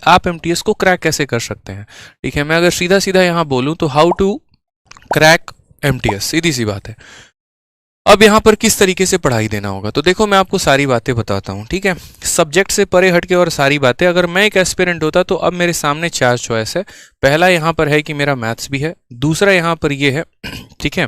आप एमटीएस को क्रैक कैसे कर सकते हैं। ठीक है, मैं अगर सीधा सीधा यहाँ बोलूँ तो हाउ टू क्रैक एमटीएस, सीधी सी बात है। अब यहाँ पर किस तरीके से पढ़ाई देना होगा, तो देखो मैं आपको सारी बातें बताता हूँ। ठीक है, सब्जेक्ट से परे हटके और सारी बातें। अगर मैं एक एस्पिरेंट होता तो अब मेरे सामने 4 चॉइस है। पहला यहाँ पर है कि मेरा मैथ्स भी है, दूसरा यहाँ पर ये है ठीक है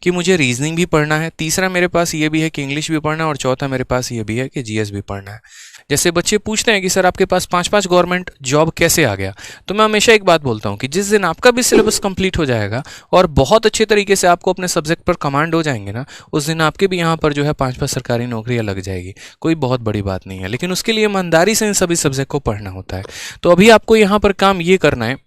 कि मुझे रीजनिंग भी पढ़ना है, तीसरा मेरे पास ये भी है कि इंग्लिश भी पढ़ना है, और चौथा मेरे पास ये भी है कि जीएस भी पढ़ना है। जैसे बच्चे पूछते हैं कि सर आपके पास 5-5 गवर्नमेंट जॉब कैसे आ गया, तो मैं हमेशा एक बात बोलता हूँ कि जिस दिन आपका भी सिलेबस कंप्लीट हो जाएगा और बहुत अच्छे तरीके से आपको अपने सब्जेक्ट पर कमांड हो जाएंगे ना, उस दिन आपके भी यहाँ पर जो है 5-5 सरकारी नौकरियाँ लग जाएगी। कोई बहुत बड़ी बात नहीं है, लेकिन उसके लिए ईमानदारी से इन सभी सब्जेक्ट को पढ़ना होता है। तो अभी आपको यहाँ पर काम ये करना है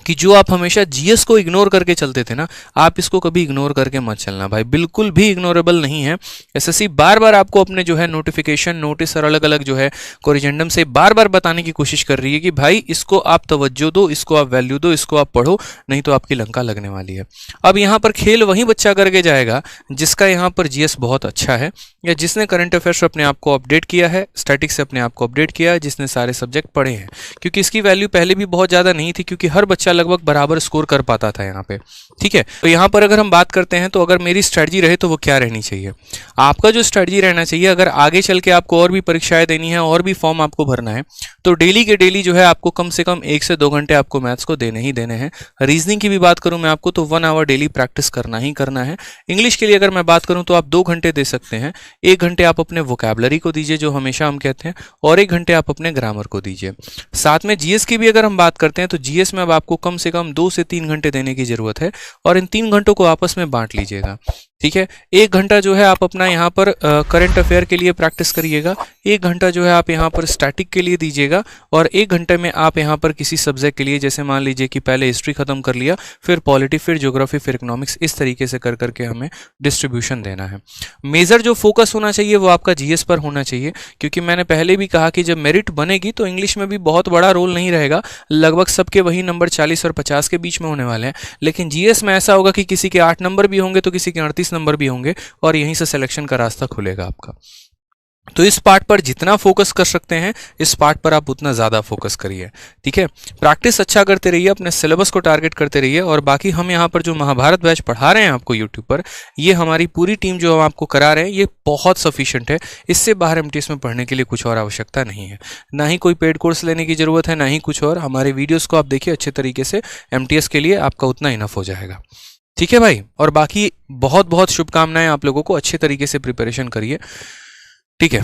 कि जो आप हमेशा जीएस को इग्नोर करके चलते थे ना, आप इसको कभी इग्नोर करके मत चलना भाई, बिल्कुल भी इग्नोरेबल नहीं है। एसएससी बार बार आपको अपने जो है नोटिफिकेशन, नोटिस और अलग अलग जो है कोरिजेंडम से बार बार बताने की कोशिश कर रही है कि भाई इसको आप तवज्जो दो, इसको आप वैल्यू दो, इसको आप पढ़ो, नहीं तो आपकी लंका लगने वाली है। अब यहाँ पर खेल वही बच्चा करके जाएगा जिसका यहाँ पर जीएस बहुत अच्छा है, या जिसने करंट अफेयर्स अपने आप को अपडेट किया है, स्टैटिक्स से अपने आप को अपडेट किया है, जिसने सारे सब्जेक्ट पढ़े हैं। क्योंकि इसकी वैल्यू पहले भी बहुत ज़्यादा नहीं थी, क्योंकि हर बच्चा लगभग बराबर स्कोर कर पाता था यहाँ पे। ठीक है, तो यहाँ पर अगर हम बात करते हैं तो अगर मेरी स्ट्रेटजी रहे तो वो क्या रहनी चाहिए, आपका जो स्ट्रेटजी रहना चाहिए, अगर आगे चल के आपको और भी परीक्षाएं देनी है और भी फॉर्म आपको भरना है, तो डेली के डेली जो है आपको कम से कम 1 से 2 घंटे आपको मैथ्स को देने ही देने हैं। रीजनिंग की भी बात करूं मैं आपको तो 1 आवर डेली प्रैक्टिस करना ही करना है। इंग्लिश के लिए अगर मैं बात करूं तो आप 2 घंटे दे सकते हैं। 1 घंटे आप अपने वोकैबुलरी को दीजिए जो हमेशा हम कहते हैं, और 1 घंटे आप अपने ग्रामर को दीजिए। साथ में जीएस की भी अगर हम बात करते हैं तो जीएस में अब आपको कम से कम 2 से 3 घंटे देने की जरूरत है, और इन 3 घंटों को आपस में बांट लीजिएगा। ठीक है, 1 घंटा जो है आप अपना यहाँ पर करंट अफेयर के लिए प्रैक्टिस करिएगा, 1 घंटा जो है आप यहाँ पर स्टैटिक के लिए दीजिएगा, और 1 घंटे में आप यहाँ पर किसी सब्जेक्ट के लिए, जैसे मान लीजिए कि पहले हिस्ट्री खत्म कर लिया, फिर पॉलिटी, फिर ज्योग्राफी, फिर इकोनॉमिक्स, इस तरीके से कर करके हमें डिस्ट्रीब्यूशन देना है। मेजर जो फोकस होना चाहिए वो आपका जीएस पर होना चाहिए, क्योंकि मैंने पहले भी कहा कि जब मेरिट बनेगी तो इंग्लिश में भी बहुत बड़ा रोल नहीं रहेगा, लगभग सबके वही नंबर 40 और 50 के बीच में होने वाले हैं। लेकिन जीएस में ऐसा होगा कि किसी के 8 नंबर भी होंगे तो किसी के 38 नंबर भी होंगे, और यहीं से सिलेक्शन का रास्ता खुलेगा आपका। तो इस पार्ट पर जितना फोकस कर सकते हैं, इस पार्ट पर आप उतना ज़्यादा फोकस करिए। ठीक है, प्रैक्टिस अच्छा करते रहिए, अपने सिलेबस को टारगेट करते रहिए, और बाकी हम यहाँ पर जो महाभारत बैच पढ़ा रहे हैं आपको यूट्यूब पर, ये हमारी पूरी टीम जो हम आपको करा रहे हैं, ये बहुत सफिशिएंट है। इससे बाहर एमटीएस में पढ़ने के लिए कुछ और आवश्यकता नहीं है, ना ही कोई पेड कोर्स लेने की ज़रूरत है, ना ही कुछ और। हमारे वीडियोज़ को आप देखिए अच्छे तरीके से, एमटीएस के लिए आपका उतना इनफ हो जाएगा। ठीक है भाई, और बाकी बहुत बहुत शुभकामनाएं आप लोगों को, अच्छे तरीके से प्रिपरेशन करिए। ठीक है।